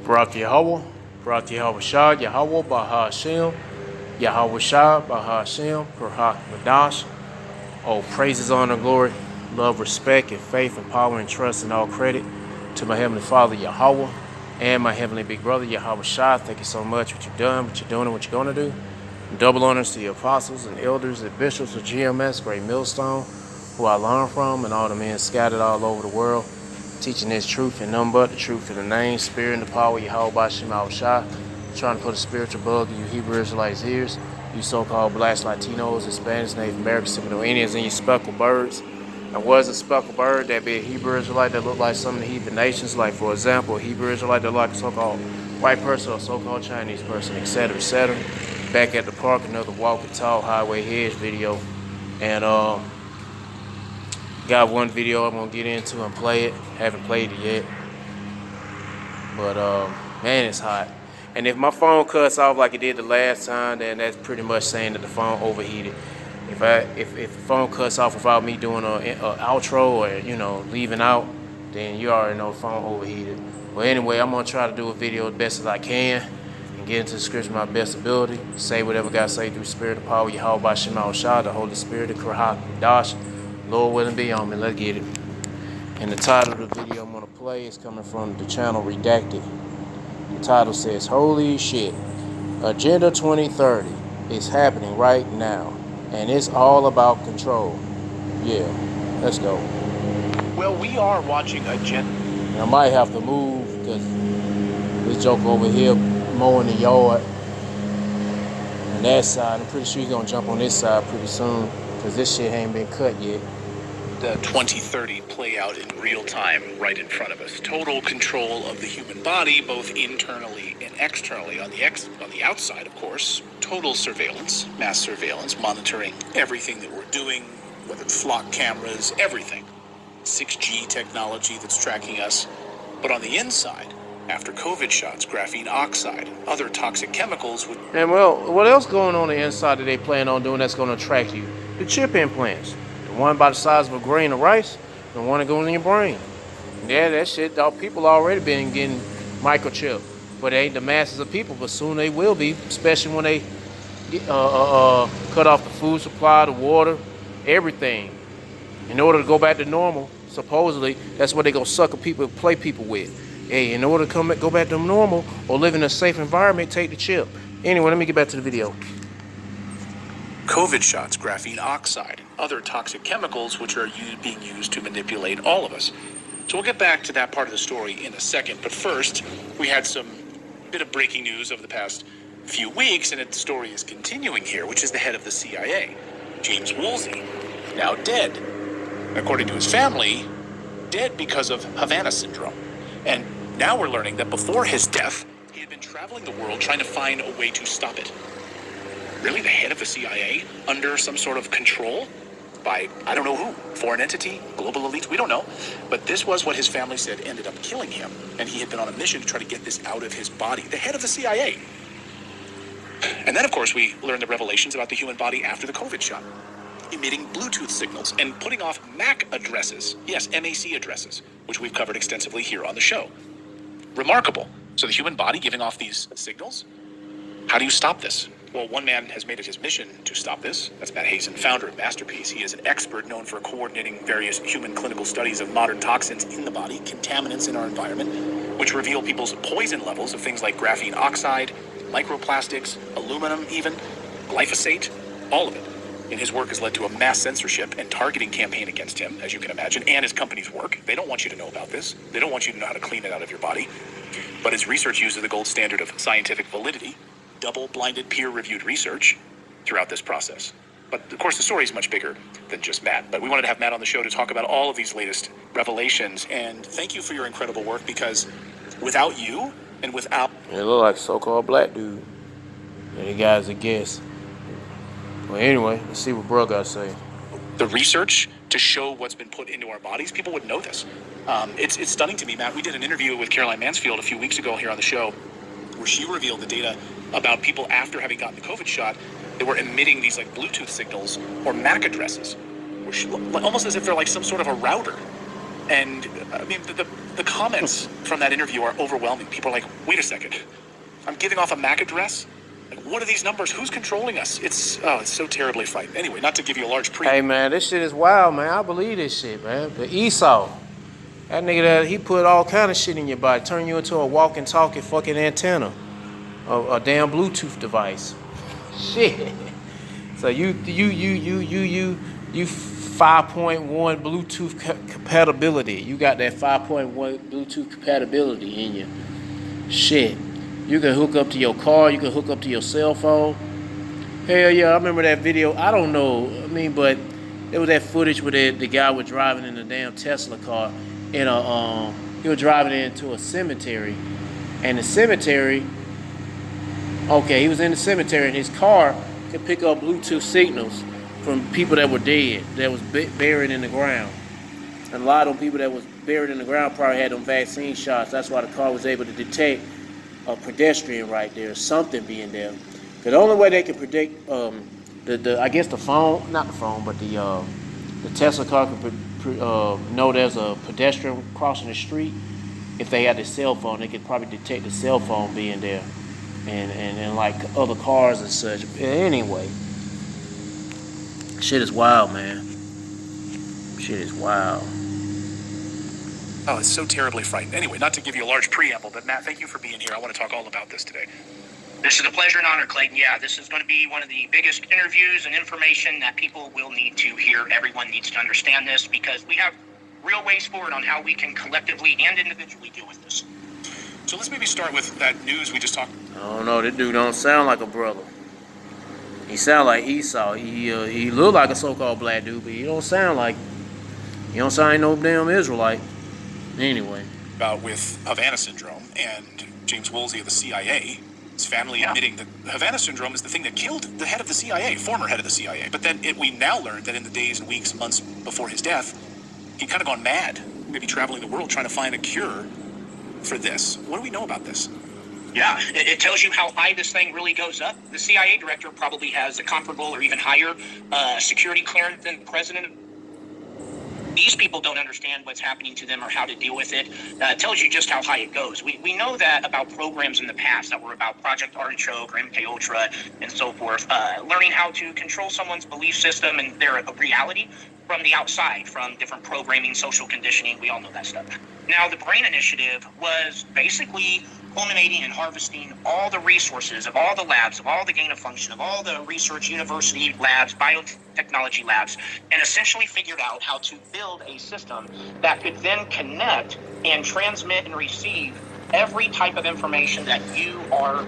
Barak Yahweh, Barak Yahweh Shah, Yahweh Baha Hashem, Yahweh Shah, Baha Hashem, Perhak Madash. Oh, praises, honor, glory, love, respect, and faith, and power, and trust, and all credit to my Heavenly Father, Yahweh, and my Heavenly Big Brother, Yahweh Shah. Thank you so much for what you've done, what you're doing, and what you're going to do. Double honors to the apostles and elders and bishops of GMS, Great Millstone, who I learned from, and all the men scattered all over the world, teaching this truth and none but the truth in the name, spirit, and the power of Yahweh Bashim Shah. Trying to put a spiritual bug in you Hebrew Israelites' ears, you so-called blacks, Latinos, Hispanics, Native Americans, Seminole Indians, and you speckled birds. And was a speckled bird that be a Hebrew Israelite that looked like some of the heathen nations, like for example, a Hebrew Israelite that looked like a so-called white person or a so-called Chinese person, etc., etc. Back at the park, another walk and talk highway hedge video, and got one video I'm gonna get into and play it. Haven't played it yet, but man, it's hot. And if my phone cuts off like it did the last time, then that's pretty much saying that the phone overheated. If the phone cuts off without me doing a outro or leaving out, then you already know the phone overheated. But anyway, I'm gonna try to do a video as best as I can and get into the scripture my best ability. Say whatever God say through spirit and power. Yahweh Bashim Shah, the Holy Spirit, the Krahak Dash. Lord willing be on me. Let's get it. And the title of the video I'm gonna play is coming from the channel Redacted. The title says, "Holy shit, Agenda 2030 is happening right now, and it's all about control." Yeah, let's go. Well, we are watching Agenda. And I might have to move because this joke over here mowing the yard on that side. I'm pretty sure he's gonna jump on this side pretty soon because this shit ain't been cut yet. The 2030 play out in real time right in front of us. Total control of the human body, both internally and externally. On the outside, of course, total surveillance, mass surveillance, monitoring everything that we're doing, whether it's flock cameras, everything. 6G technology that's tracking us. But on the inside, after COVID shots, graphene oxide, other toxic chemicals would... And well, what else going on the inside that they plan on doing that's going to attract you? The chip implants. One by the size of a grain of rice, and one that goes in your brain. Yeah, that shit, people already been getting microchip, but it ain't the masses of people, but soon they will be, especially when they cut off the food supply, the water, everything. In order to go back to normal, supposedly, that's what they gonna sucker people, play people with. Hey, in order to go back to normal or live in a safe environment, take the chip. Anyway, let me get back to the video. COVID shots, graphene oxide, and other toxic chemicals which are being used to manipulate all of us. So we'll get back to that part of the story in a second. But first, we had some bit of breaking news over the past few weeks, and the story is continuing here, which is the head of the CIA, James Woolsey, now dead. According to his family, dead because of Havana syndrome. And now we're learning that before his death, he had been traveling the world trying to find a way to stop it. Really, the head of the CIA under some sort of control by, I don't know who, foreign entity, global elites, we don't know. But this was what his family said ended up killing him. And he had been on a mission to try to get this out of his body. The head of the CIA. And then, of course, we learned the revelations about the human body after the COVID shot. Emitting Bluetooth signals and putting off MAC addresses. Yes, MAC addresses, which we've covered extensively here on the show. Remarkable. So the human body giving off these signals? How do you stop this? Well, one man has made it his mission to stop this. That's Matt Hazen, founder of Masterpiece. He is an expert known for coordinating various human clinical studies of modern toxins in the body, contaminants in our environment, which reveal people's poison levels of things like graphene oxide, microplastics, aluminum even, glyphosate, all of it. And his work has led to a mass censorship and targeting campaign against him, as you can imagine, and his company's work. They don't want you to know about this. They don't want you to know how to clean it out of your body. But his research uses the gold standard of scientific validity, double-blinded, peer-reviewed research throughout this process. But, of course, the story is much bigger than just Matt. But we wanted to have Matt on the show to talk about all of these latest revelations. And thank you for your incredible work, because without you and without... It look like a so-called black dude. And the guy's a guess. Well, anyway, let's see what bro got to say. The research to show what's been put into our bodies, people would know this. It's stunning to me, Matt. We did an interview with Caroline Mansfield a few weeks ago here on the show where she revealed the data about people after having gotten the COVID shot. They were emitting these like Bluetooth signals or MAC addresses, which almost as if they're like some sort of a router. And I mean, the comments from that interview are overwhelming. People are like, wait a second, I'm giving off a MAC address? Like, what are these numbers? Who's controlling us? It's so terribly frightening. Anyway, not to give you a large Hey man, this shit is wild, man. I believe this shit, man. The Esau, that nigga, he put all kind of shit in your body, turn you into a walking, talking fucking antenna, a damn Bluetooth device. Shit. So you 5.1 Bluetooth compatibility. You got that 5.1 Bluetooth compatibility in you. Shit. You can hook up to your car. You can hook up to your cell phone. Hell yeah, I remember that video. I don't know. I mean, but there was that footage where the guy was driving in a damn Tesla car in a he was driving into a cemetery, and the cemetery. Okay, he was in the cemetery, and his car could pick up Bluetooth signals from people that were dead, that was buried in the ground. And a lot of them people that was buried in the ground probably had them vaccine shots. That's why the car was able to detect a pedestrian right there, something being there. Because the only way they can predict I guess the phone, not the phone, but the Tesla car could know there's a pedestrian crossing the street. If they had the cell phone, they could probably detect the cell phone being there, and like other cars and such. Anyway, shit is wild, man. Shit is wild. Oh, it's so terribly frightening. Anyway, not to give you a large preamble, but Matt, thank you for being here. I want to talk all about this today. This is a pleasure and honor, Clayton. Yeah, this is going to be one of the biggest interviews and information that people will need to hear. Everyone needs to understand this because we have real ways forward on how we can collectively and individually deal with this. So let's maybe start with that news we just talked. I don't know. This dude don't sound like a brother. He sound like Esau. He look like a so-called black dude, but he don't sound like no damn Israelite. Anyway, About with Havana syndrome and James Woolsey of the CIA. His family admitting that Havana syndrome is the thing that killed the head of the CIA, former head of the CIA. But then we now learned that in the days and weeks, months before his death, he'd kind of gone mad, maybe traveling the world trying to find a cure for this. What do we know about this? Yeah, it tells you how high this thing really goes up. The CIA director probably has a comparable or even higher security clearance than the president. These people don't understand what's happening to them or how to deal with it. It tells you just how high it goes. We know that about programs in the past that were about Project Artichoke or MK Ultra and so forth, learning how to control someone's belief system and their reality from the outside, from different programming, social conditioning. We all know that stuff. Now, the BRAIN Initiative was basically culminating and harvesting all the resources of all the labs, of all the gain of function, of all the research university labs, biotechnology labs, and essentially figured out how to build a system that could then connect and transmit and receive every type of information that you are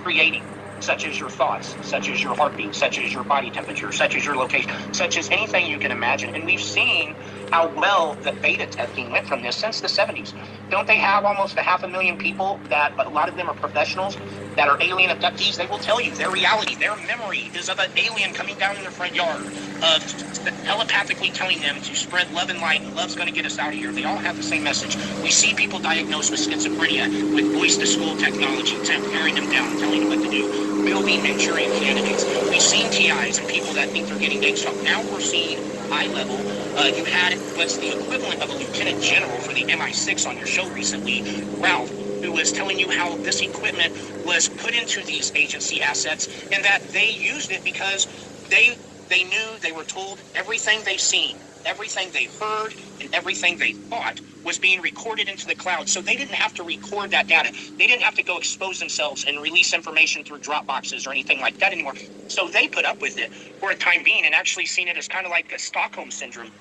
creating, such as your thoughts, such as your heartbeat, such as your body temperature, such as your location, such as anything you can imagine. And we've seen how well the beta testing went from this since the 70s. Don't they have almost 500,000 people that, a lot of them are professionals, that are alien abductees? They will tell you their reality, their memory is of an alien coming down in their front yard, of telepathically telling them to spread love and light, and love's going to get us out of here. They all have the same message. We see people diagnosed with schizophrenia with voice-to-school technology, tearing them down, telling them what to do, building Manchurian candidates. We've seen TIs and people that think they're getting egg stuff. Now we're seeing high level. You had what's the equivalent of a lieutenant general for the MI6 on your show recently, Ralph, who was telling you how this equipment was put into these agency assets and that they used it because they knew, they were told everything they've seen, everything they heard, and everything they thought was being recorded into the cloud. So they didn't have to record that data. They didn't have to go expose themselves and release information through drop boxes or anything like that anymore. So they put up with it for a time being and actually seen it as kind of like a Stockholm syndrome,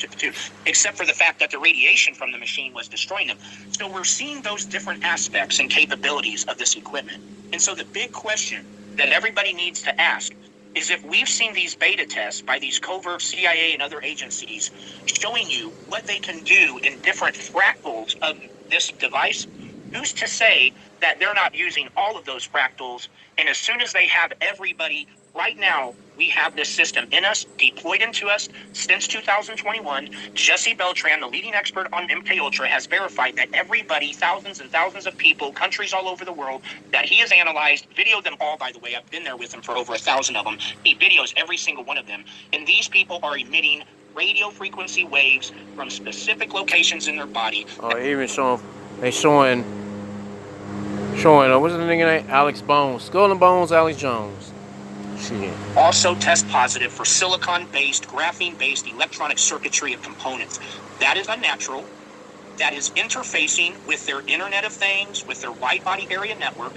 except for the fact that the radiation from the machine was destroying them. So we're seeing those different aspects and capabilities of this equipment. And so the big question that everybody needs to ask is, if we've seen these beta tests by these covert CIA and other agencies showing you what they can do in different fractals of this device, who's to say that they're not using all of those fractals? And as soon as they have everybody, right now, we have this system in us, deployed into us since 2021. Jesse Beltran, the leading expert on MK Ultra, has verified that everybody, thousands and thousands of people, countries all over the world, that he has analyzed, videoed them all, by the way. I've been there with him for over 1,000 of them. He videos every single one of them. And these people are emitting radio frequency waves from specific locations in their body. Even showing, what's the nigga name? Alex Bones. Skull and Bones, Alex Jones. Shit. Also test positive for silicon-based, graphene-based electronic circuitry of components. That is unnatural. That is interfacing with their Internet of Things, with their wide body area network.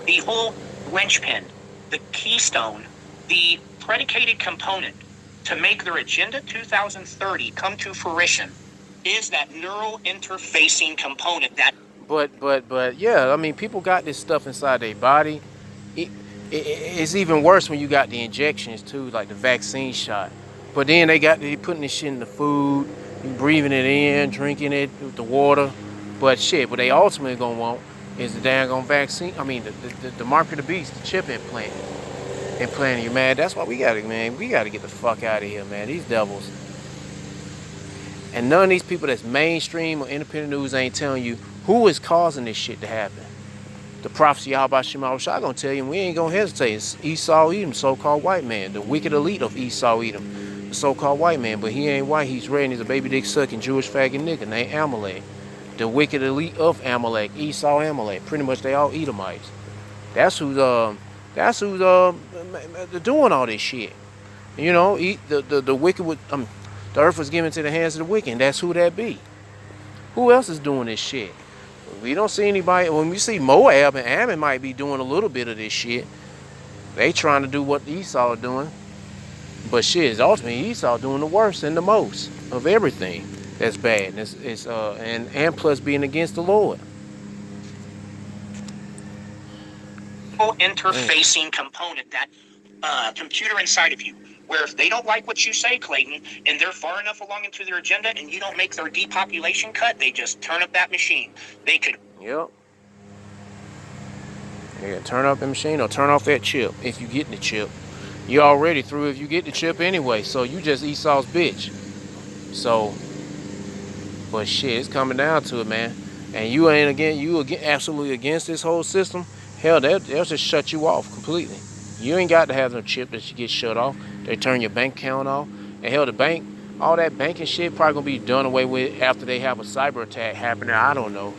The whole linchpin, the keystone, the predicated component to make their Agenda 2030 come to fruition is that neural interfacing component that... But yeah, I mean, people got this stuff inside their body. It's even worse when you got the injections too, like the vaccine shot. But then they putting this shit in the food, you breathing it in, drinking it with the water. But shit, what they ultimately gonna want is the daggone vaccine. I mean, the mark of the beast, the chip implant. Implanting you, man. That's why we gotta get the fuck out of here, man. These devils. And none of these people that's mainstream or independent news ain't telling you who is causing this shit to happen. The prophecy Yahweh Shema Shah gonna tell you, and we ain't gonna hesitate. It's Esau Edom, so-called white man, the wicked elite of Esau Edom, the so-called white man, but he ain't white. He's red and he's a baby dick sucking Jewish faggot nigga named Amalek, the wicked elite of Amalek, Esau Amalek. Pretty much they all Edomites. That's who's doing all this shit. You know, the wicked would the earth was given to the hands of the wicked, and that's who that be. Who else is doing this shit? We don't see anybody. When we see Moab and Ammon might be doing a little bit of this shit. They trying to do what Esau are doing. But shit, is ultimately Esau doing the worst and the most of everything that's bad. And plus being against the Lord. Interfacing component, that computer inside of you, where if they don't like what you say, Clayton, and they're far enough along into their agenda and you don't make their depopulation cut, they just turn up that machine. They could... Yep. Yeah, turn up the machine or turn off that chip if you get the chip. You're already through if you get the chip anyway, so you just Esau's bitch. So, but shit, it's coming down to it, man. And you absolutely against this whole system. Hell, they'll just shut you off completely. You ain't got to have no chip that you get shut off. They turn your bank account off. And hell, the bank, all that banking shit probably gonna be done away with after they have a cyber attack happening. I don't know.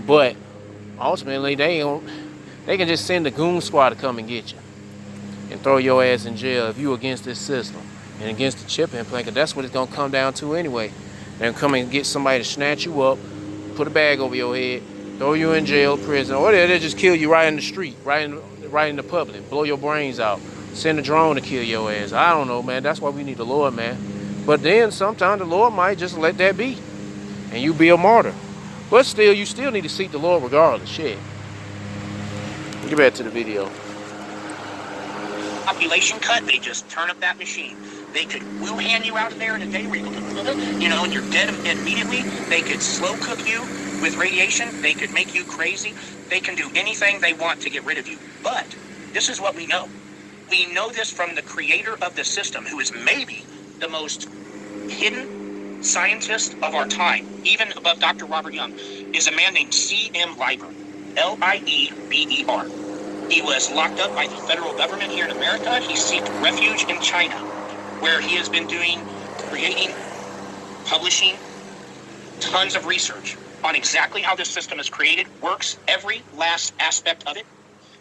But ultimately, they can just send the goon squad to come and get you and throw your ass in jail if you against this system and against the chip implant. 'Cause that's what it's gonna come down to anyway. They're gonna come and get somebody to snatch you up, put a bag over your head, throw you in jail, prison, or they'll just kill you right in the street, right in the public, blow your brains out, send a drone to kill your ass. I don't know, man. That's why we need the Lord, man. But then sometimes the Lord might just let that be, and you be a martyr. But still, you still need to seek the Lord regardless. Shit. Get back to the video. Population cut, they just turn up that machine. They could Wuhan you out of there in a day where and you're dead immediately. They could slow cook you with radiation. They could make you crazy. They can do anything they want to get rid of you. But this is what we know. We know this from the creator of the system, who is maybe the most hidden scientist of our time, even above Dr. Robert Young, is a man named C.M. Lieber, Lieber. He was locked up by the federal government here in America. He sought refuge in China, where he has been creating, publishing tons of research on exactly how this system is created, works, every last aspect of it.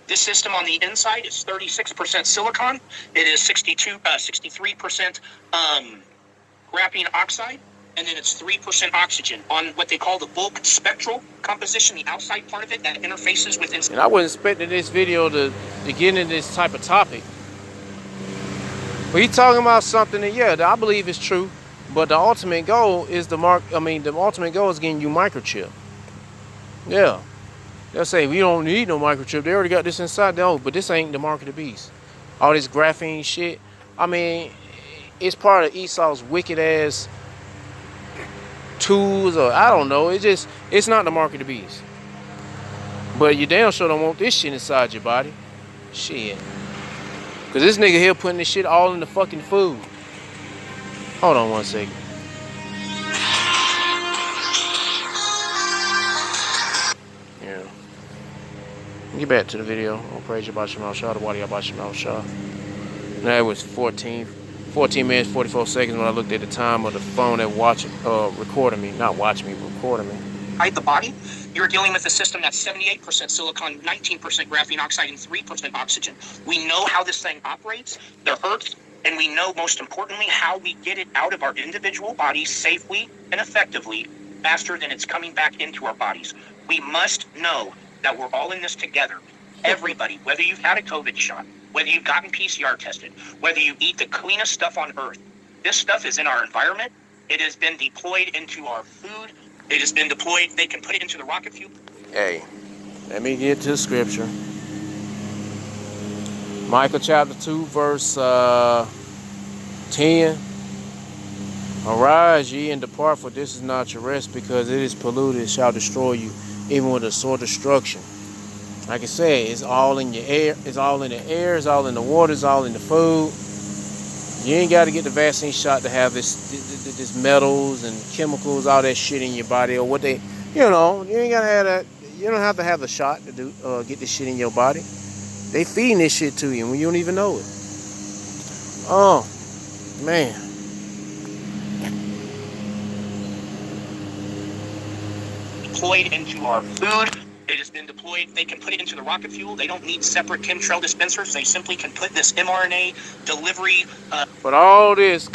This system on the inside is 36% silicon. It is 63% graphene oxide, and then it's 3% oxygen on what they call the bulk spectral composition, the outside part of it that interfaces with... And I wasn't expecting this video to get into this type of topic. But he's talking about something that, yeah, I believe is true. But the ultimate goal is the ultimate goal is getting you microchip. Yeah. They'll say, we don't need no microchip. They already got this inside. No, but this ain't the mark of the beast. All this graphene shit. I mean, it's part of Esau's wicked ass tools, or I don't know. It's not the mark of the beast. But you damn sure don't want this shit inside your body. Shit. Cause this nigga here putting this shit all in the fucking food. Hold on one second. Yeah. Get back to the video. Oh, praise Yahweh Shema Shah, the Wadi Yahweh Shema Shah. Now it was 14 14 minutes, 44 seconds when I looked at the time of the phone that recording me. Not watching me, but recording me. The body, you're dealing with a system that's 78% silicon, 19% graphene oxide, and 3% oxygen. We know how this thing operates, the Earth, and we know, most importantly, how we get it out of our individual bodies safely and effectively faster than it's coming back into our bodies. We must know that we're all in this together. Everybody, whether you've had a COVID shot, whether you've gotten PCR tested, whether you eat the cleanest stuff on Earth, this stuff is in our environment. It has been deployed into our food. It has been deployed. They can put it into the rocket fuel. Hey, let me get to the scripture. Micah chapter 2, verse 10. Arise ye and depart, for this is not your rest, because it is polluted, it shall destroy you, even with a sore destruction. Like I said, it's all in your air, it's all in the air, it's all in the water, it's all in the food. You ain't got to get the vaccine shot to have this metals and chemicals, all that shit in your body, or what they, you ain't gotta have that. You don't have to have the shot to get this shit in your body. They feeding this shit to you when you don't even know it. Oh, man. Deployed into our food. It has been deployed. They can put it into the rocket fuel. They don't need separate chemtrail dispensers. They simply can put this mRNA delivery. But all this,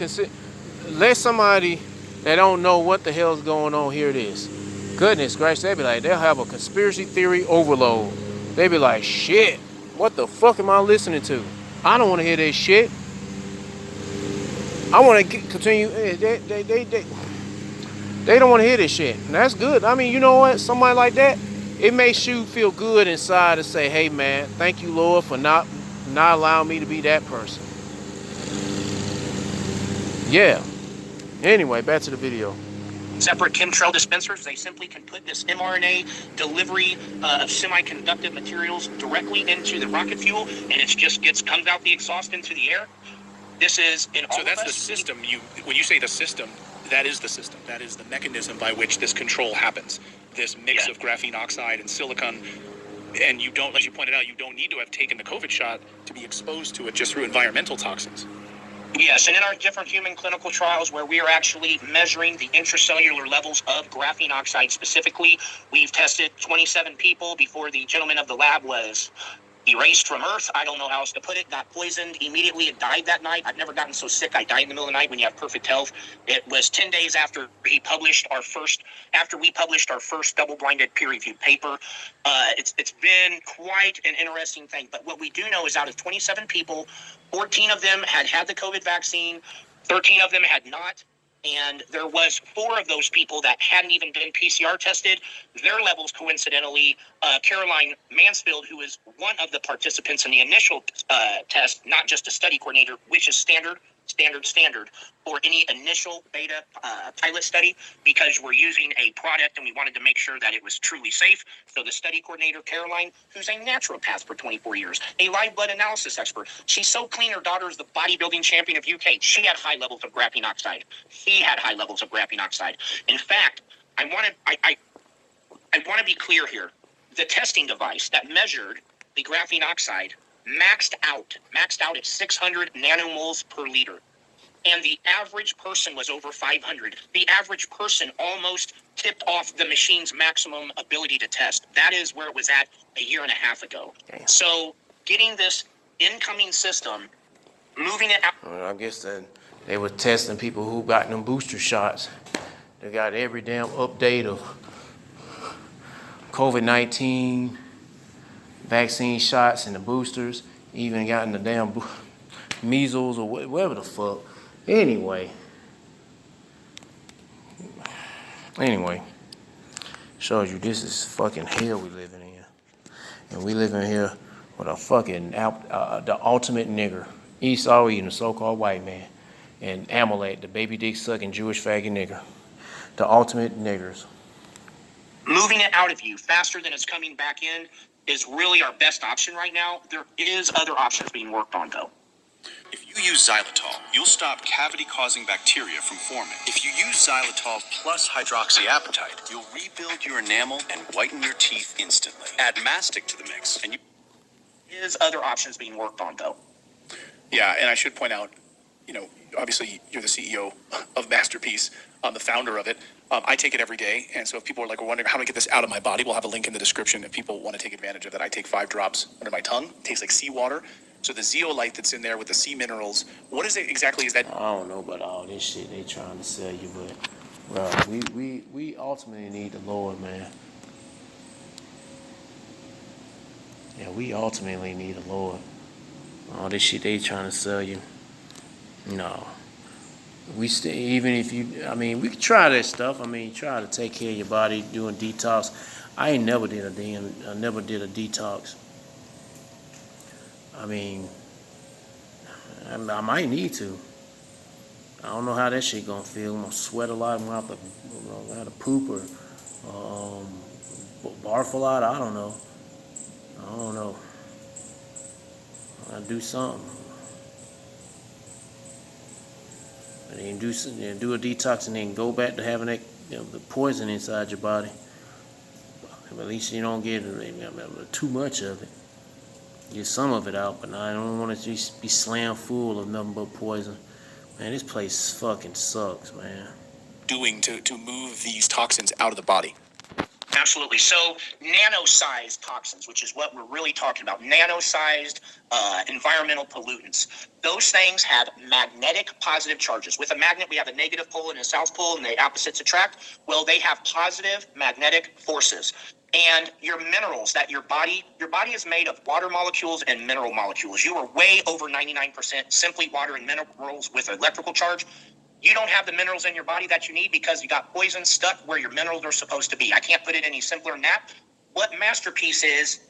let somebody that don't know what the hell's going on hear this. Goodness gracious, they'll have a conspiracy theory overload. They be like, shit, what the fuck am I listening to? I don't want to hear this shit. I want to continue. They don't want to hear this shit. And that's good. I mean, you know what? Somebody like that, it makes you feel good inside to say, hey, man, thank you, Lord, for not allowing me to be that person. Yeah. Anyway, back to the video. Separate chemtrail dispensers. They simply can put this mRNA delivery of semiconductive materials directly into the rocket fuel, and it just comes out the exhaust into the air. This is in all So that's of the us. system. When you say the system, that is the system. That is the mechanism by which this control happens. This mix of graphene oxide and silicon. And you don't, as you pointed out, you don't need to have taken the COVID shot to be exposed to it just through environmental toxins. Yes, and in our different human clinical trials where we are actually measuring the intracellular levels of graphene oxide specifically, we've tested 27 people before the gentleman of the lab was erased from Earth. I don't know how else to put it. Got poisoned immediately and died that night. I've never gotten so sick. I died in the middle of the night when you have perfect health. It was 10 days after we published our first double-blinded peer-reviewed paper. It's been quite an interesting thing. But what we do know is out of 27 people, 14 of them had the COVID vaccine, 13 of them had not. And there was 4 of those people that hadn't even been PCR tested. Their levels, coincidentally, Caroline Mansfield, who is one of the participants in the initial test, not just a study coordinator, which is standard for any initial beta pilot study, because we're using a product and we wanted to make sure that it was truly safe. So the study coordinator, Caroline, who's a naturopath for 24 years, a live blood analysis expert. She's so clean, her daughter is the bodybuilding champion of UK. She had high levels of graphene oxide. He had high levels of graphene oxide. In fact, I want to be clear here. The testing device that measured the graphene oxide maxed out at 600 nanomoles per liter. And the average person was over 500. The average person almost tipped off the machine's maximum ability to test. That is where it was at a year and a half ago. Damn. So getting this incoming system, moving it out. Well, I guess that they were testing people who got them booster shots. They got every damn update of COVID-19 vaccine shots and the boosters. Even gotten the damn measles or whatever the fuck. Anyway, shows you this is fucking hell we living in. And we living here with a fucking, the ultimate nigger. Esau eating, the so-called white man. And Amalek, the baby dick sucking Jewish faggot nigger. The ultimate niggers. Moving it out of you faster than it's coming back in is really our best option right now. There is other options being worked on, though. If you use xylitol, you'll stop cavity-causing bacteria from forming. If you use xylitol plus hydroxyapatite, you'll rebuild your enamel and whiten your teeth instantly. Add mastic to the mix, and There is other options being worked on, though. Yeah, and I should point out, obviously you're the CEO of Masterpiece, the founder of it. I take it every day, and so if people are like, wondering how do I get this out of my body, we'll have a link in the description if people want to take advantage of it. I take 5 drops under my tongue. It tastes like seawater. So the zeolite that's in there with the sea minerals, what is it exactly? Is that? I don't know about all this shit they trying to sell you, but bro, we ultimately need the Lord, man. Yeah, we ultimately need the Lord. All this shit they trying to sell you, no. We still, even if you, I mean, we can try that stuff. I mean, try to take care of your body, doing detox. I never did a detox. I mean, I might need to. I don't know how that shit gonna feel. I'm gonna sweat a lot. I'm gonna have to poop or barf a lot. I don't know. I'll do something. And then do a detox and then go back to having that, the poison inside your body. At least you don't get too much of it. Get some of it out, but I don't want to just be slammed full of nothing but poison. Man, this place fucking sucks, man. Doing to move these toxins out of the body? Absolutely. So nano-sized toxins, which is what we're really talking about, nano-sized environmental pollutants. Those things have magnetic positive charges. With a magnet, we have a negative pole and a south pole, and the opposites attract. Well, they have positive magnetic forces. And your minerals that your body is made of water molecules and mineral molecules. You are way over 99% simply water and minerals with electrical charge. You don't have the minerals in your body that you need because you got poison stuck where your minerals are supposed to be. I can't put it any simpler than that. What Masterpiece is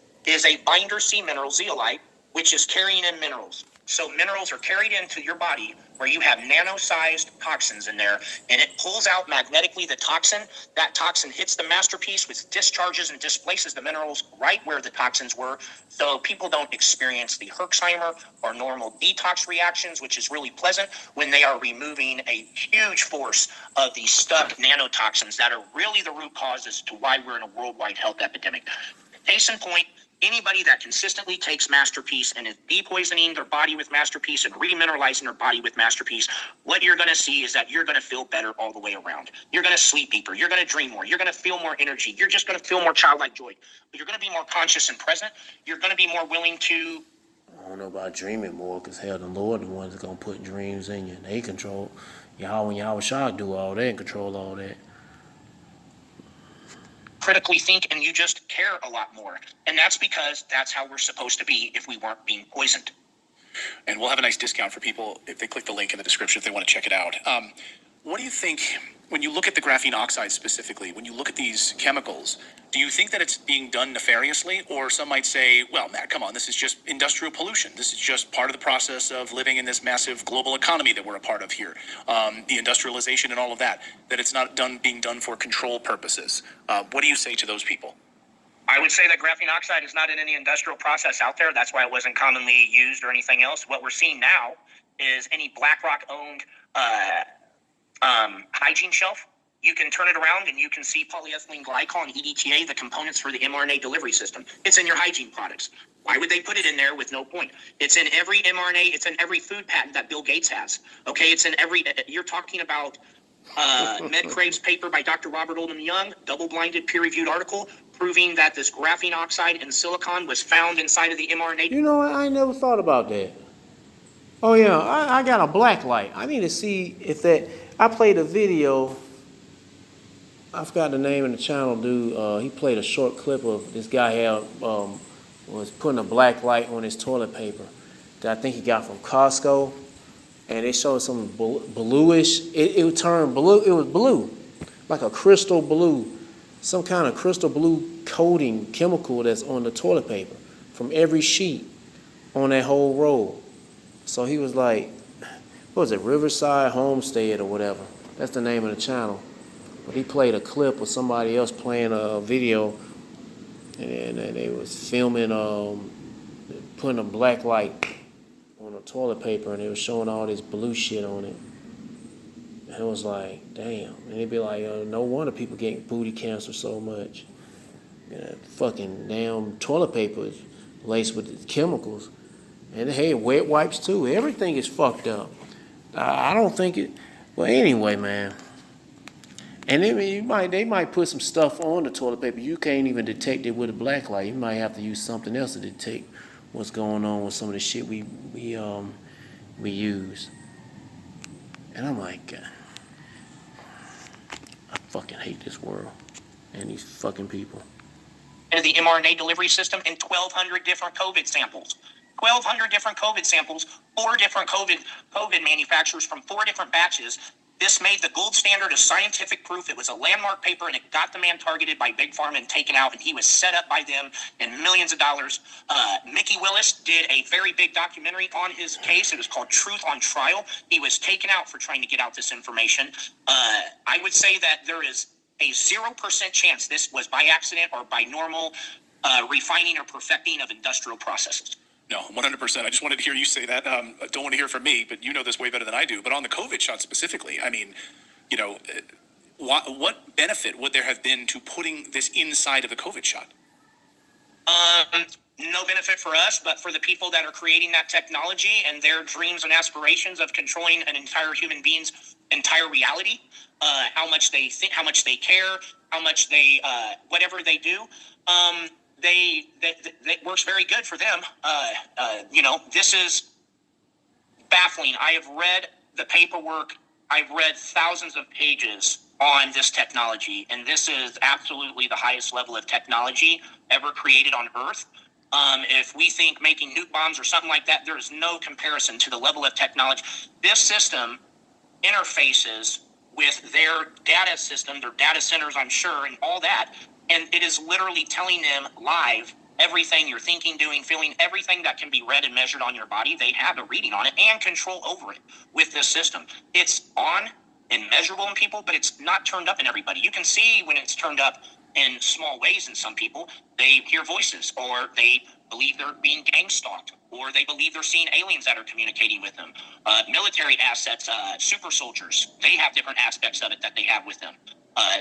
a binder C mineral, zeolite, which is carrying in minerals. So minerals are carried into your body where you have nano-sized toxins in there, and it pulls out magnetically the toxin. That toxin hits the Masterpiece, which discharges and displaces the minerals right where the toxins were, so people don't experience the Herxheimer or normal detox reactions, which is really pleasant when they are removing a huge force of these stuck nanotoxins that are really the root causes to why we're in a worldwide health epidemic. Case in point, anybody that consistently takes Masterpiece and is depoisoning their body with Masterpiece and remineralizing their body with Masterpiece, what you're going to see is that you're going to feel better all the way around. You're going to sleep deeper. You're going to dream more. You're going to feel more energy. You're just going to feel more childlike joy. You're going to be more conscious and present. You're going to be more willing to... I don't know about dreaming more, because hell, the Lord the ones that's going to put dreams in you. They control. Yahweh and Yahweh Shah do all that and control all that. critically think, and you just care a lot more. And that's because that's how we're supposed to be if we weren't being poisoned. And we'll have a nice discount for people if they click the link in the description if they want to check it out. What do you think, when you look at the graphene oxide specifically, when you look at these chemicals, do you think that it's being done nefariously? Or some might say, well, Matt, come on, this is just industrial pollution. This is just part of the process of living in this massive global economy that we're a part of here. The industrialization and all of that, that it's not being done for control purposes. What do you say to those people? I would say that graphene oxide is not in any industrial process out there. That's why it wasn't commonly used or anything else. What we're seeing now is any BlackRock-owned hygiene shelf. You can turn it around and you can see polyethylene glycol and EDTA, the components for the mRNA delivery system. It's in your hygiene products. Why would they put it in there with no point? It's in every mRNA. It's in every food patent that Bill Gates has. Okay, it's in every. You're talking about MedCrave's paper by Dr. Robert Oldham Young, double-blinded, peer-reviewed article proving that this graphene oxide and silicon was found inside of the mRNA. You know what? I never thought about that. Oh yeah, I got a black light. I need to see if that. I played a video. I forgot the name of the channel, dude. He played a short clip of this guy had was putting a black light on his toilet paper that I think he got from Costco, and they showed some bluish. It turned blue. It was blue, like a crystal blue, some kind of crystal blue coating chemical that's on the toilet paper from every sheet on that whole roll. So he was like, what was it, Riverside Homestead or whatever? That's the name of the channel. But he played a clip of somebody else playing a video, and they was filming, putting a black light on the toilet paper, and they was showing all this blue shit on it. And it was like, damn. And it'd be like, no wonder people getting booty cancer so much. Fucking damn toilet paper is laced with chemicals. And hey, wet wipes too. Everything is fucked up. I don't think it. Well, anyway, man. And they might put some stuff on the toilet paper. You can't even detect it with a black light. You might have to use something else to detect what's going on with some of the shit we use. And I'm like, God, I fucking hate this world and these fucking people. Into the mRNA delivery system in 1,200 different COVID samples. 1,200 different COVID samples, 4 different COVID manufacturers from 4 different batches. This made the gold standard of scientific proof. It was a landmark paper, and it got the man targeted by Big Pharma and taken out, and he was set up by them in millions of dollars. Mickey Willis did a very big documentary on his case. It was called Truth on Trial. He was taken out for trying to get out this information. I would say that there is a 0% chance this was by accident or by normal refining or perfecting of industrial processes. No, 100%. I just wanted to hear you say that. I don't want to hear from me, but you know this way better than I do. But on the COVID shot specifically, I mean, you know, what benefit would there have been to putting this inside of the COVID shot? No benefit for us, but for the people that are creating that technology and their dreams and aspirations of controlling an entire human being's entire reality, how much they think, how much they care, how much they, whatever they do, that works very good for them. This is baffling. I have read the paperwork. I've read thousands of pages on this technology, and this is absolutely the highest level of technology ever created on Earth. If we think making nuke bombs or something like that, there is no comparison to the level of technology. This system interfaces with their data system, their data centers, I'm sure, and all that. And it is literally telling them live everything you're thinking, doing, feeling, everything that can be read and measured on your body. They have a reading on it and control over it with this system. It's on and measurable in people, but it's not turned up in everybody. You can see when it's turned up in small ways in some people. They hear voices, or they believe they're being gang stalked, or they believe they're seeing aliens that are communicating with them. Military assets, super soldiers, they have different aspects of it that they have with them.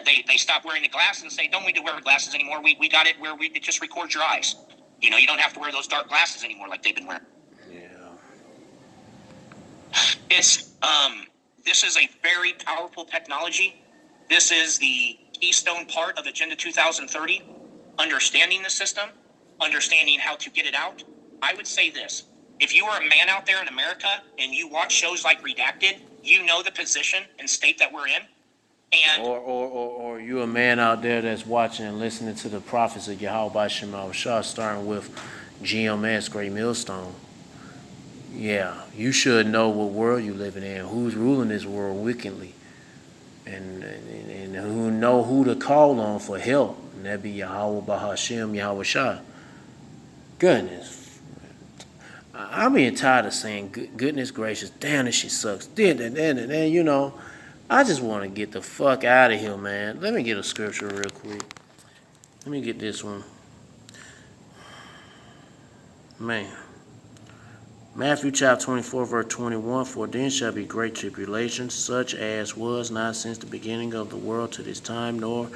They stop wearing the glasses and say, don't need to wear glasses anymore. We got it where it just records your eyes. You know, you don't have to wear those dark glasses anymore like they've been wearing. Yeah. This is a very powerful technology. This is the keystone part of Agenda 2030, understanding the system, understanding how to get it out. I would say this: if you are a man out there in America and you watch shows like Redacted, you know the position and state that we're in. And or you a man out there that's watching and listening to the prophets of Yahweh Shema Shah, starting with GMS, Great Millstone. Yeah, you should know what world you living in, who's ruling this world wickedly, and who know who to call on for help. And that be Yahweh Bahashem, Yahweh Shah. Goodness. I'm being tired of saying goodness gracious, damn, this shit sucks. Then, you know, I just want to get the fuck out of here, man. Let me get a scripture real quick. Let me get this one. Man. Matthew chapter 24, verse 21, for then shall be great tribulation, such as was not since the beginning of the world to this time, nor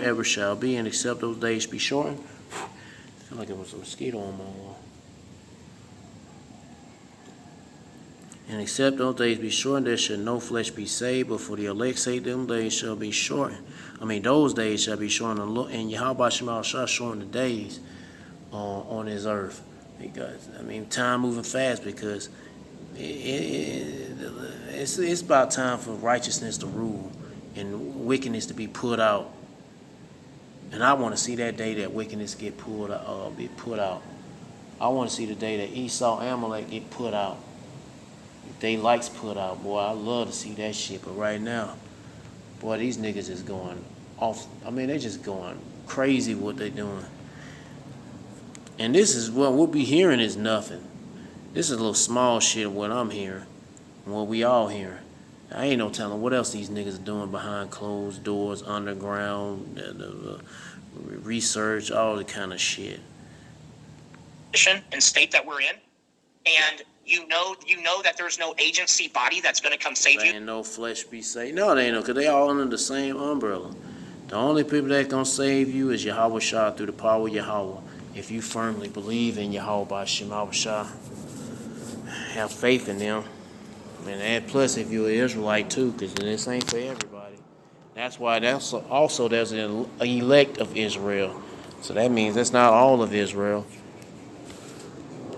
ever shall be, and except those days be shortened. I feel like it was a mosquito on my wall. And except those days be shortened, there shall no flesh be saved, but for the elect's sake, them days shall be shortened. Those days shall be shortened, and Yahweh Shema Shah shorten the days on this earth. Because, time moving fast, because it's about time for righteousness to rule and wickedness to be put out. And I want to see that day that wickedness be put out. I want to see the day that Esau, Amalek get put out. They likes put out, boy. I love to see that shit. But right now, boy, these niggas is going off. They just going crazy what they doing. And this is what we'll be hearing is nothing. This is a little small shit of what I'm hearing and what we all hearing. I ain't no telling what else these niggas are doing behind closed doors, underground, research, all the kind of shit. And state that we're in, and you know that there's no agency body that's going to come save you. Ain't no flesh be saved. No, they ain't no, because they all under the same umbrella. The only people that going to save you is Yahweh Shah through the power of Yahweh. If you firmly believe in Yahweh Shema Shah, have faith in them. And plus, if you're an Israelite too, because this ain't for everybody. That's why that's also there's an elect of Israel. So that means that's not all of Israel.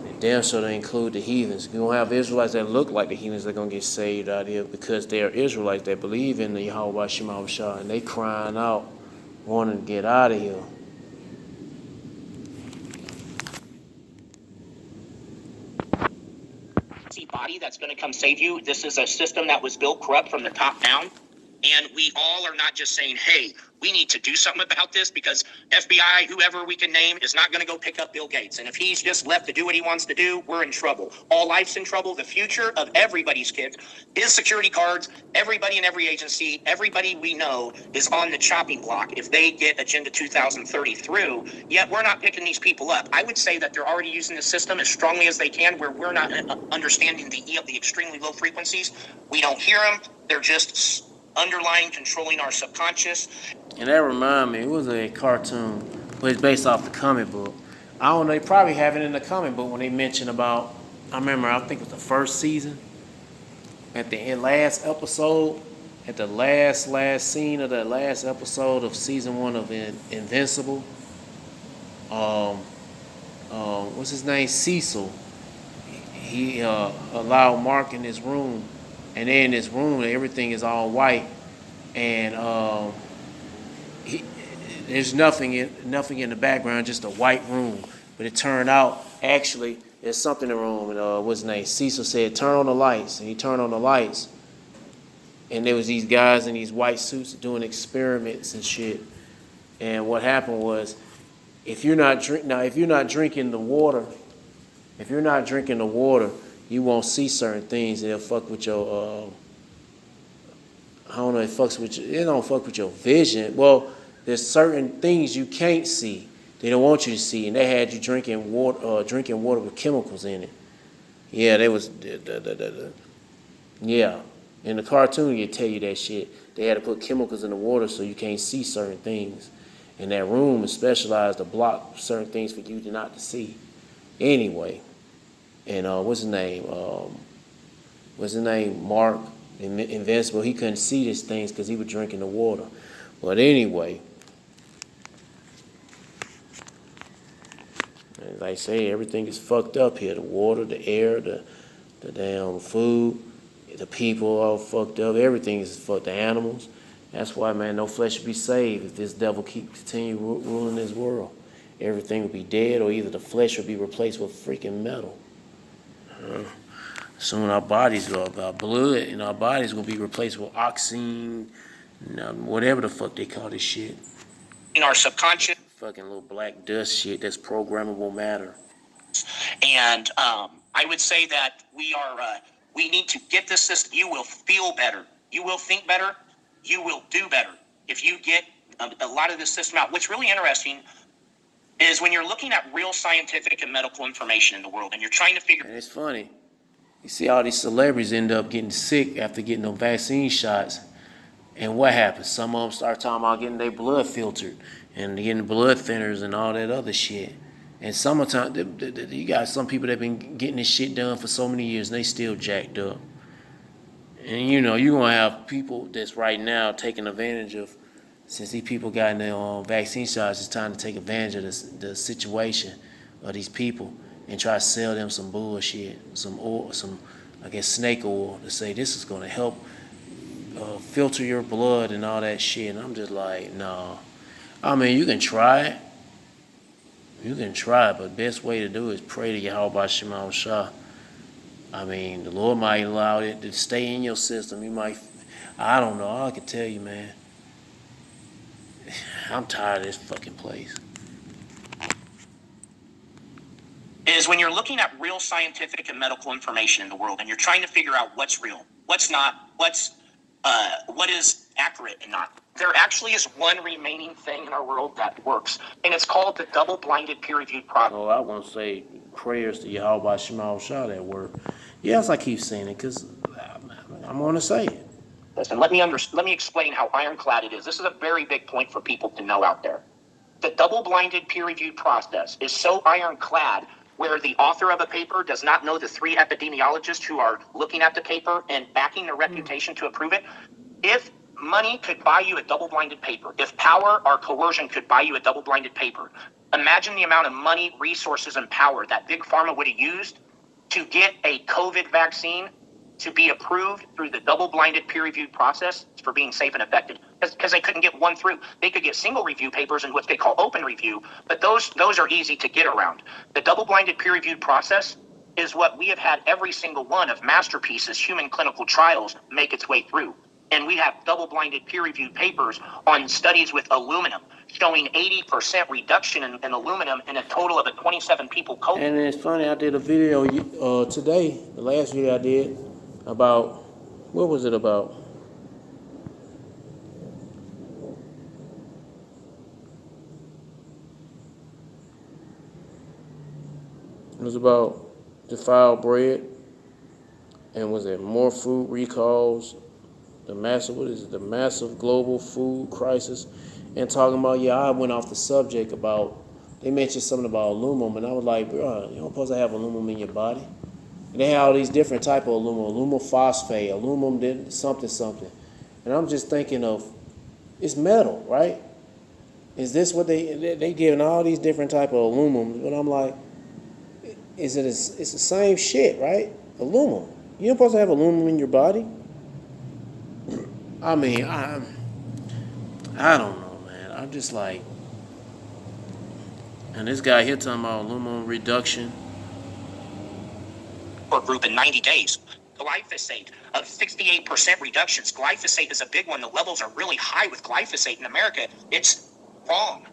And damn sure they include the heathens. You don't have Israelites that look like the heathens that are going to get saved out here because they are Israelites that believe in the Yahweh Shema Shah and they crying out, wanting to get out of here. Body that's going to come save you. This is a system that was built corrupt from the top down. And we all are not just saying, hey, we need to do something about this because FBI, whoever we can name, is not going to go pick up Bill Gates. And if he's just left to do what he wants to do, we're in trouble. All life's in trouble. The future of everybody's kids is security guards. Everybody in every agency, everybody we know is on the chopping block if they get Agenda 2030 through. Yet we're not picking these people up. I would say that they're already using the system as strongly as they can where we're not understanding the extremely low frequencies. We don't hear them. They're just underlying controlling our subconscious. And that remind me, it was a cartoon, but it's based off the comic book. I don't know, they probably have it in the comic book when they mention about, I remember, I think it was the first season, at the last episode, at the last scene of the last episode of season 1 of Invincible, what's his name, Cecil, he allowed Mark in his room, and in his room everything is all white, and there's nothing in the background, just a white room. But it turned out actually there's something in the room. And what's his name? Cecil said, "Turn on the lights," and he turned on the lights, and there was these guys in these white suits doing experiments and shit. And what happened was, if you're not drinking the water, you won't see certain things. It'll fuck with your I don't know. It don't fuck with your vision. Well, there's certain things you can't see. They don't want you to see, and they had you drinking water with chemicals in it. Yeah, they was. Yeah, in the cartoon, they tell you that shit. They had to put chemicals in the water so you can't see certain things. And that room is specialized to block certain things for you to not to see. Anyway, and what's his name? Mark. Invincible, he couldn't see these things because he was drinking the water. But anyway, as I say, everything is fucked up here. The water, the air, the damn food, the people all fucked up. Everything is fucked. The animals. That's why, man, no flesh should be saved if this devil continue ruling this world. Everything will be dead, or either the flesh will be replaced with freaking metal. Soon our bodies, our blood in our bodies will be replaced with oxygen, whatever the fuck they call this shit. In our subconscious. Fucking little black dust shit that's programmable matter. And I would say that we need to get this system. You will feel better. You will think better. You will do better if you get a lot of this system out. What's really interesting is when you're looking at real scientific and medical information in the world and you're trying to figure. And it's funny. You see all these celebrities end up getting sick after getting them vaccine shots. And what happens? Some of them start talking about getting their blood filtered and getting blood thinners and all that other shit. And sometimes you got some people that have been getting this shit done for so many years and they still jacked up. And you're going to have people that's right now taking advantage of, since these people got their vaccine shots, it's time to take advantage of the situation of these people and try to sell them some bullshit, some oil, I guess snake oil, to say this is going to help filter your blood and all that shit. And I'm just like, no. I mean, you can try it. But best way to do it is pray to Yahweh Shema Shah. I mean, the Lord might allow it to stay in your system. You might, I don't know. All I can tell you, man, I'm tired of this fucking place. Is when you're looking at real scientific and medical information in the world and you're trying to figure out what's real, what's not, what is accurate and not. There actually is one remaining thing in our world that works, and it's called the double-blinded peer-reviewed process. Oh, I want to say prayers to Yahweh Shema Shah that word. Yes, I keep saying it because I'm going to say it. Listen, let me explain how ironclad it is. This is a very big point for people to know out there. The double-blinded peer-reviewed process is so ironclad where the author of a paper does not know the 3 epidemiologists who are looking at the paper and backing their reputation to approve it. If money could buy you a double-blinded paper, if power or coercion could buy you a double-blinded paper, imagine the amount of money, resources, and power that Big Pharma would have used to get a COVID vaccine to be approved through the double-blinded peer-reviewed process for being safe and effective, because they couldn't get one through. They could get single review papers and what they call open review, but those are easy to get around. The double-blinded peer-reviewed process is what we have had every single one of masterpieces, human clinical trials, make its way through. And we have double-blinded peer-reviewed papers on studies with aluminum showing 80% reduction in aluminum in a total of a 27 people cohort. And it's funny, I did a video today, the last video I did, about, what was it about? It was about defiled bread, and was it more food recalls, the massive global food crisis, and talking about, I went off the subject about, they mentioned something about aluminum, and I was like, bro, you don't supposed to have aluminum in your body. And they have all these different type of aluminum phosphate, aluminum something. And I'm just thinking of, it's metal, right? Is this what they giving all these different type of aluminum? But I'm like, it's the same shit, right? Aluminum. You don't supposed to have aluminum in your body. I mean, I don't know, man. I'm just like, and this guy here talking about aluminum reduction. Group in 90 days. Glyphosate of 68% reductions. Glyphosate is a big one. The levels are really high with glyphosate in America. It's wrong,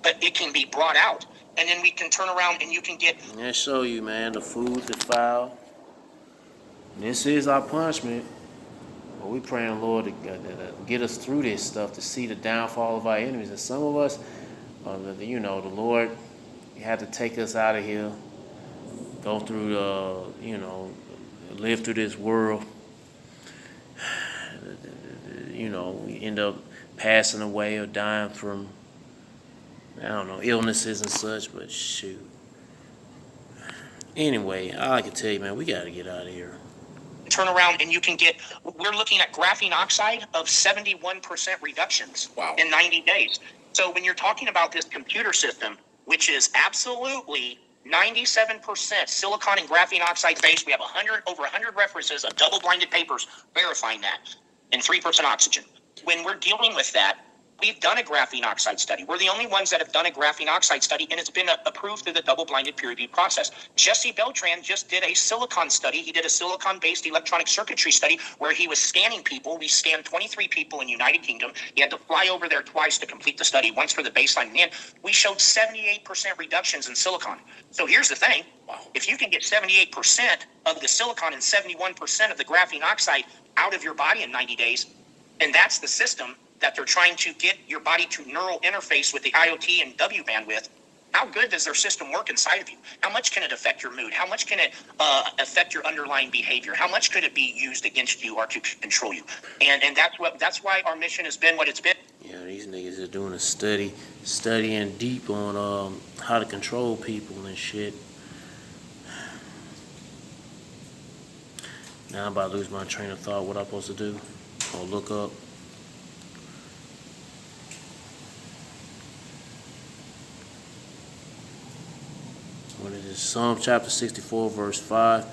but it can be brought out, and then we can turn around and you can get. I show you, man, the food defiled. This is our punishment. But we praying, Lord, to get us through this stuff, to see the downfall of our enemies. And some of us, the Lord had to take us out of here, go through live through this world. We end up passing away or dying from, illnesses and such, but shoot. Anyway, all I can tell you, man, we got to get out of here. Turn around and you can get, we're looking at graphene oxide of 71% reductions in 90 days. So when you're talking about this computer system, which is absolutely 97% silicon and graphene oxide based, we have over 100 references of double-blinded papers verifying that, and 3% oxygen. When we're dealing with that, we've done a graphene oxide study. We're the only ones that have done a graphene oxide study, and it's been approved through the double-blinded peer-reviewed process. Jesse Beltran just did a silicon study. He did a silicon-based electronic circuitry study where he was scanning people. We scanned 23 people in United Kingdom. He had to fly over there twice to complete the study, once for the baseline and the end. We showed 78% reductions in silicon. So here's the thing. If you can get 78% of the silicon and 71% of the graphene oxide out of your body in 90 days, and that's the system that they're trying to get your body to neural interface with the IoT and W bandwidth, how good does their system work inside of you? How much can it affect your mood? How much can it affect your underlying behavior? How much could it be used against you or to control you? And that's why our mission has been what it's been. Yeah, these niggas are doing a studying deep on how to control people and shit. Now I'm about to lose my train of thought. What I'm supposed to do? Or look up. What is this? Psalm chapter 64, verse 5.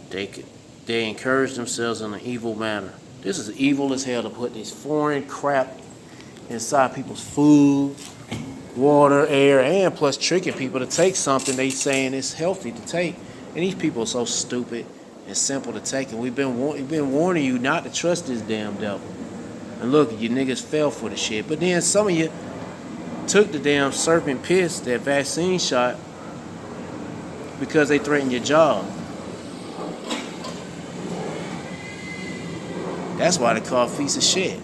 They encourage themselves in an evil manner. This is evil as hell to put this foreign crap inside people's food, water, air, and plus tricking people to take something they saying is healthy to take. And these people are so stupid and simple to take. And we've been warning you not to trust this damn devil. And look, you niggas fell for the shit. But then some of you took the damn serpent piss, that vaccine shot, because they threatened your job. That's why they call piece of shit.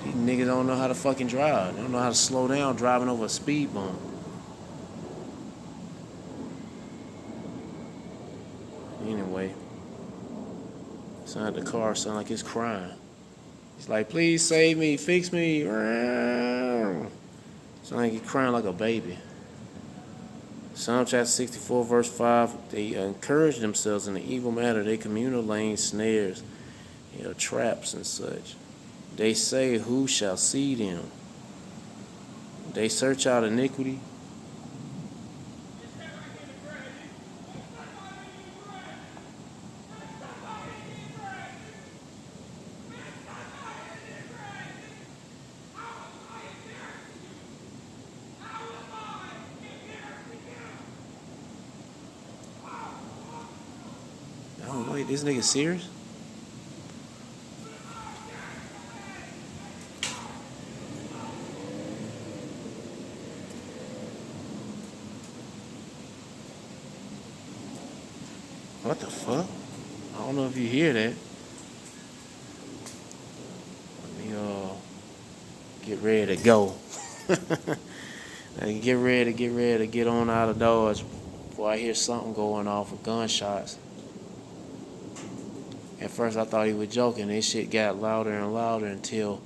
These niggas don't know how to fucking drive. They don't know how to slow down driving over a speed bump. Anyway, sound the car sound like it's crying. It's like, please save me, fix me. Sound like he's crying like a baby. Psalm chapter 64, verse 5, they encourage themselves in the evil matter. They communal lane snares, traps and such. They say, who shall see them? They search out iniquity. Oh, wait, this nigga serious? What the fuck? I don't know if you hear that. Let me get ready to go. Get ready to get on out of doors before I hear something going off with gunshots. At first I thought he was joking. This shit got louder and louder until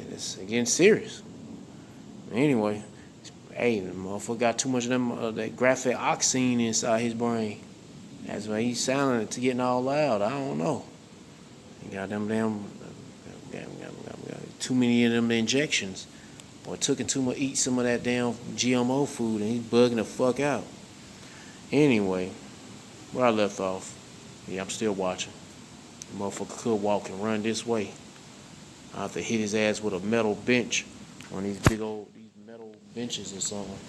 it's getting serious. Anyway, hey, the motherfucker got too much of them that graphene inside his brain. That's why he's sounding to getting all loud. I don't know. He got them damn too many of them injections, or eat some of that damn GMO food, and he's bugging the fuck out. Anyway, where I left off, yeah, I'm still watching. The motherfucker could walk and run this way. I have to hit his ass with a metal bench on these metal benches or something.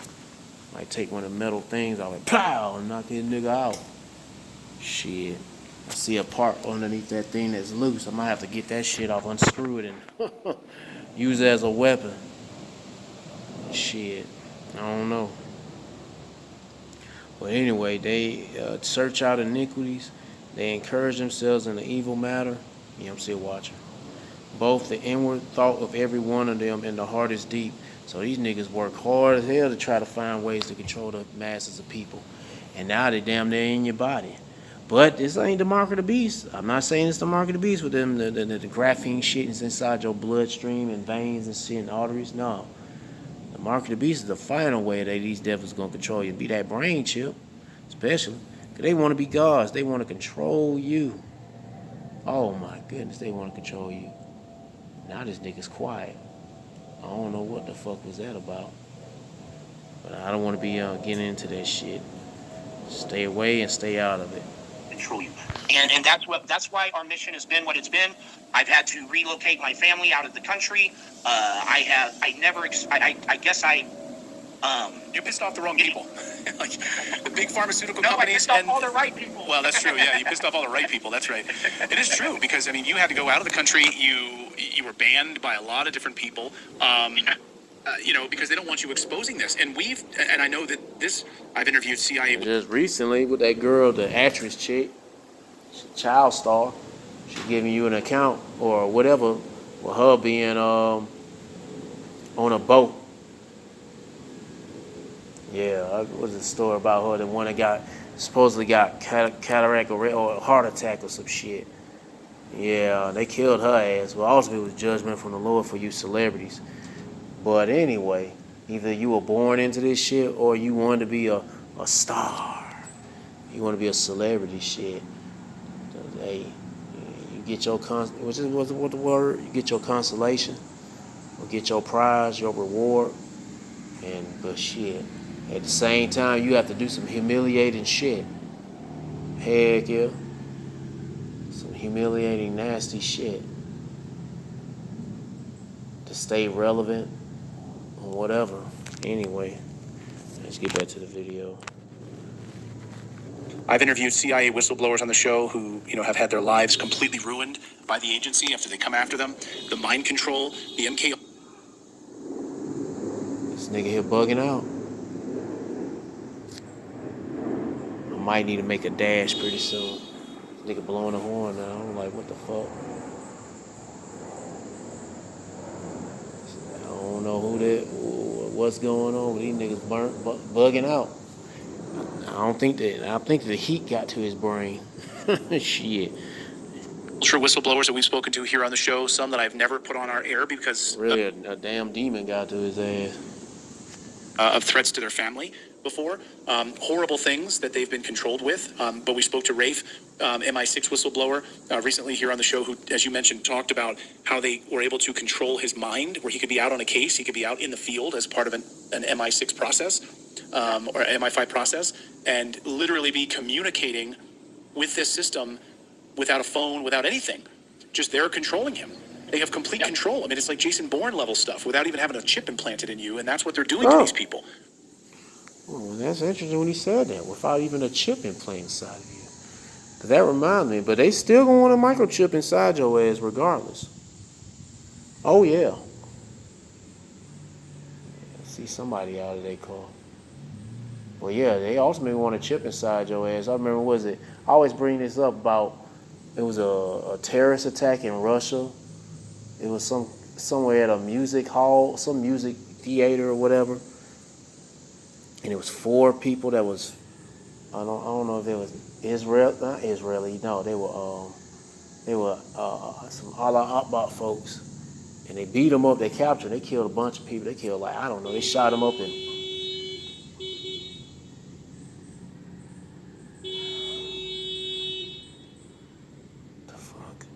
Might take one of the metal things out and pow and knock this nigga out. Shit. I see a part underneath that thing that's loose. I might have to get that shit off, unscrew it, and use it as a weapon. Shit. I don't know. But anyway, they search out iniquities. They encourage themselves in the evil matter. Yeah, I'm still watching. Both the inward thought of every one of them and the heart is deep. So these niggas work hard as hell to try to find ways to control the masses of people. And now they damn near in your body. But this ain't the mark of the beast. I'm not saying it's the mark of the beast with them. The graphene shit is inside your bloodstream and veins and shit and arteries. No. The mark of the beast is the final way that these devils gonna control you. Be that brain chip, especially. Because they want to be gods. They want to control you. Oh my goodness, they want to control you. Now this nigga's quiet. I don't know what the fuck was that about. But I don't want to be getting into that shit. Stay away and stay out of it. Control you. And that's why our mission has been what it's been. I've had to relocate my family out of the country. You pissed off the wrong people. Like the big pharmaceutical No, I companies. pissed off all the right people. Well, that's true. Yeah, you pissed off all the right people. That's right. It is true because I mean, you had to go out of the country. You were banned by a lot of different people. Because they don't want you exposing this. And I know that I've interviewed CIA. Just recently with that girl, the actress chick, child star, she giving you an account or whatever with her being on a boat. Yeah, what was the story about her? The one that supposedly got cataract or a heart attack or some shit. Yeah, they killed her ass. But ultimately it was judgment from the Lord for you celebrities. But anyway, either you were born into this shit or you wanted to be a star. You want to be a celebrity shit. Hey, you get your what the word? You get your consolation, or get your prize, your reward, but shit. At the same time, you have to do some humiliating shit. Heck yeah, some humiliating, nasty shit to stay relevant or whatever. Anyway, let's get back to the video. I've interviewed CIA whistleblowers on the show who, have had their lives completely ruined by the agency after they come after them. The mind control, the MK. This nigga here bugging out. I might need to make a dash pretty soon. This nigga blowing the horn now. I'm like, what the fuck? I don't know what's going on, but these niggas bugging out. I think the heat got to his brain. Shit. True whistleblowers that we've spoken to here on the show, some that I've never put on our air because really a damn demon got to his ass. Of threats to their family. before, horrible things that they've been controlled with. But we spoke to Rafe, MI6 whistleblower, recently here on the show, who, as you mentioned, talked about how they were able to control his mind, where he could be out on a case, he could be out in the field as part of an MI6 process, or MI5 process, and literally be communicating with this system without a phone, without anything. Just they're controlling him. They have complete control. I mean, it's like Jason Bourne level stuff without even having a chip implanted in you, and that's what they're doing to these people. Well, that's interesting when he said that, without even a chip implant inside of you. But that reminds me, but they still gonna want a microchip inside your ass regardless. Oh yeah. See somebody out of their car. Well, yeah, they ultimately want a chip inside your ass. I remember, I always bring this up about, it was a terrorist attack in Russia. It was somewhere at a music hall, some music theater or whatever. And it was 4 people that was, I don't know if it was not Israeli, no, they were some Allah Akbar folks. And they beat them up, they captured, they killed a bunch of people. They killed, like, I don't know, they shot them up and the fuck?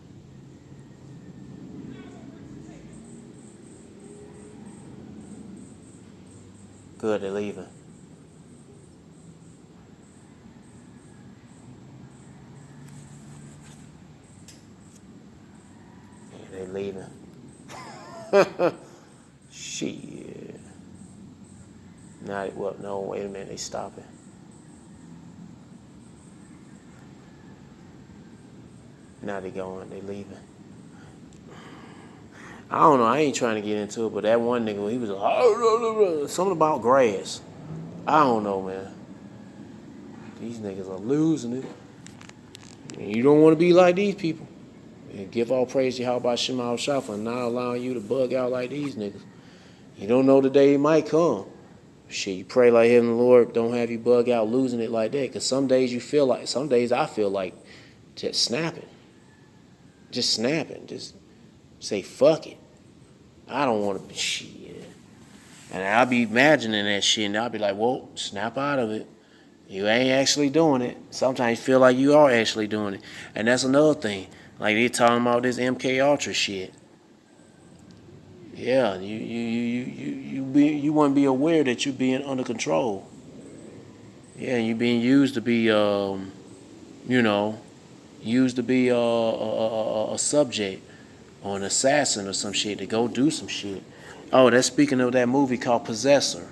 Good, they're leaving. Yeah, they leaving. Shit. No, wait a minute, they stopping. Now they going, they leaving. I don't know, I ain't trying to get into it, but that one nigga, he was like, something about grass. I don't know, man. These niggas are losing it. And you don't want to be like these people. And give all praise to Yahweh Shema Shah for not allowing you to bug out like these niggas. You don't know the day it might come. Shit, you pray like him, the Lord, don't have you bug out losing it like that. Because some days I feel like just snapping. Just snapping. Just say, fuck it. I don't want to be shit. And I'll be imagining that shit, and I'll be like, well, snap out of it. You ain't actually doing it. Sometimes you feel like you are actually doing it. And that's another thing. Like they talking about this MK Ultra shit. Yeah, you wouldn't be aware that you're being under control. Yeah, you're being used to be, used to be a subject or an assassin or some shit to go do some shit. Oh, that's speaking of that movie called Possessor.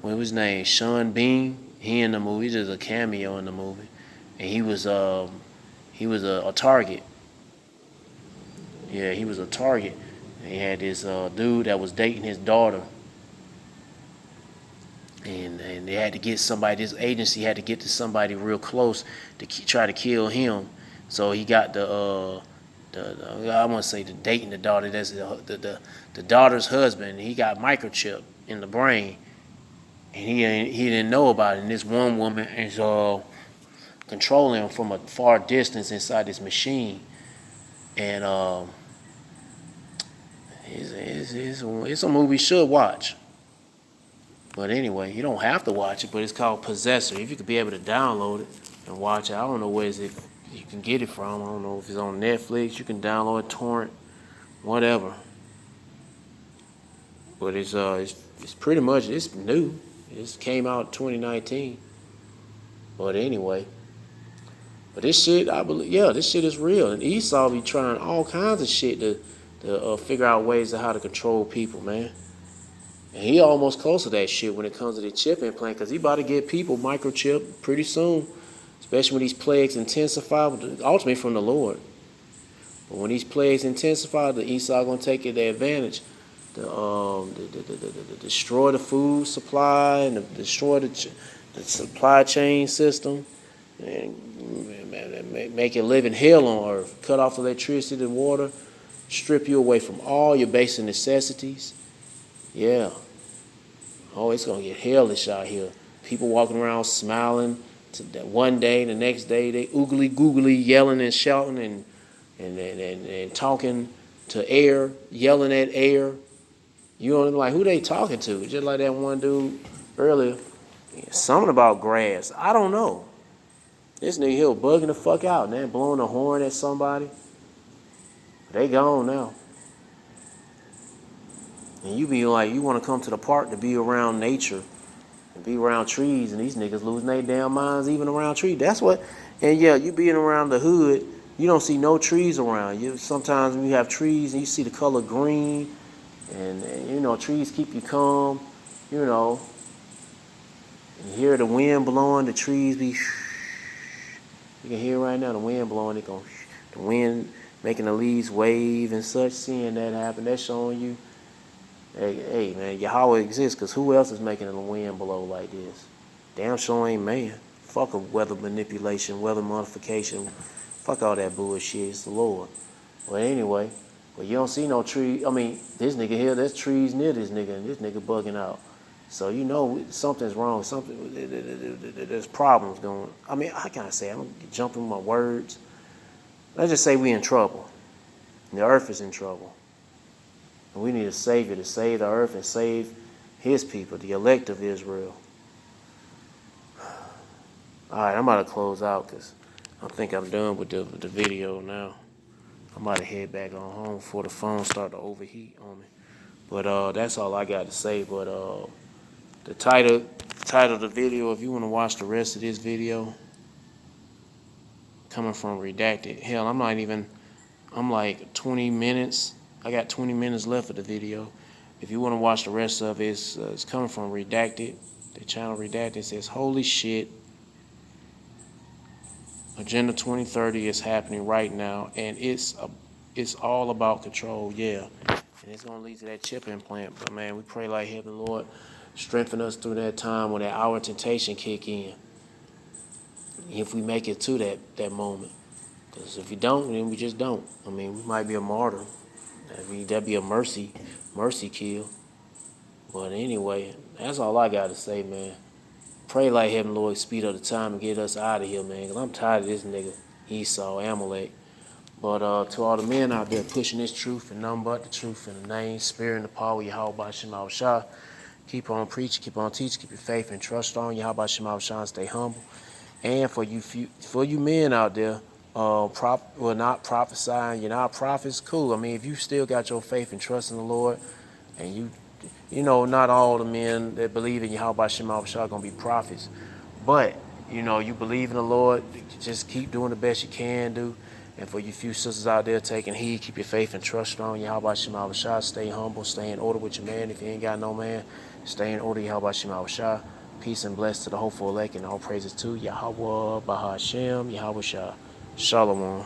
What was his name? Sean Bean. He in the movie, just a cameo in the movie, and he was a target. Yeah, he was a target. And he had this dude that was dating his daughter, and they had to get somebody. This agency had to get to somebody real close to try to kill him. So he got I want to say the dating the daughter. That's the daughter's husband. He got microchip in the brain, and he didn't know about it. And this one woman is controlling him from a far distance inside this machine, and it's a movie you should watch. But anyway, you don't have to watch it, but it's called Possessor. If you could be able to download it and watch it, I don't know where you can get it from. I don't know if it's on Netflix. You can download it, torrent, whatever. But it's pretty much, it's new. It came out 2019. But anyway, but this shit, I believe, this shit is real. And Esau be trying all kinds of shit to figure out ways of how to control people, man. And he almost close to that shit when it comes to the chip implant, because he about to get people microchip pretty soon, especially when these plagues intensify, ultimately from the Lord. But when these plagues intensify, the Esau gonna take their advantage, to destroy the food supply and destroy the supply chain system, and make it live in hell on earth. Cut off electricity and water, strip you away from all your basic necessities. Yeah. Oh, it's going to get hellish out here. People walking around smiling. That one day, the next day, they oogly googly yelling and shouting and talking to air, yelling at air. You know, like, who they talking to? Just like that one dude earlier. Something about grass. I don't know. This nigga here bugging the fuck out, man, blowing a horn at somebody. They gone now. And you be like, you want to come to the park to be around nature and be around trees, and these niggas losing their damn minds even around trees. That's what. And yeah, you being around the hood, you don't see no trees around. You sometimes when you have trees and you see the color green, and you know trees keep you calm. You know, you hear the wind blowing, the trees be. You can hear right now the wind blowing. It going, the wind making the leaves wave and such. Seeing that happen, that's showing you. Hey man, Yahweh exists, because who else is making the wind blow like this? Damn sure ain't man. Fuck a weather manipulation, weather modification. Fuck all that bullshit. It's the Lord. But anyway, but you don't see no tree. I mean, this nigga here, there's trees near this nigga, and this nigga bugging out. So you know something's wrong. There's problems going. I mean, I can't say. I'm jumping my words. Let's just say we in trouble. And the earth is in trouble. And we need a savior to save the earth and save his people, the elect of Israel. All right, I'm about to close out because I think I'm done with the video now. I'm about to head back on home before the phone start to overheat on me. But that's all I got to say. But the title of the video, if you want to watch the rest of this video, coming from Redacted. Hell, I'm like 20 minutes. I got 20 minutes left of the video. If you want to watch the rest of it, it's coming from Redacted. The channel Redacted says, holy shit. Agenda 2030 is happening right now, and it's all about control, yeah. And it's going to lead to that chip implant. But, man, we pray like heaven, Lord, strengthen us through that time when that hour of temptation kick in. If we make it to that moment. Because if we don't, then we just don't. I mean, we might be a martyr. That'd be a mercy kill. But anyway, that's all I got to say, man. Pray like heaven, Lord, speed up the time and get us out of here, man. Because I'm tired of this nigga, Esau, Amalek. But to all the men out there pushing this truth and nothing but the truth in the name, spirit, and the power of Yahweh Shema Shah. Keep on preaching, keep on teaching, keep your faith and trust on Yahweh Shema Shah, and stay humble. And for you men out there, not prophesying, you're not prophets, cool. I mean, if you still got your faith and trust in the Lord, and you know, not all the men that believe in Yahweh Shema Shah are going to be prophets. But, you know, you believe in the Lord, just keep doing the best you can do. And for you few sisters out there taking heed, keep your faith and trust on Yahweh Shema Shah. Stay humble, stay in order with your man. If you ain't got no man, stay in order, Yahweh Shema Shah. Peace and bless to the hopeful elect, and all praises to Yahweh Bahashem, Yahweh Shah. Shalom.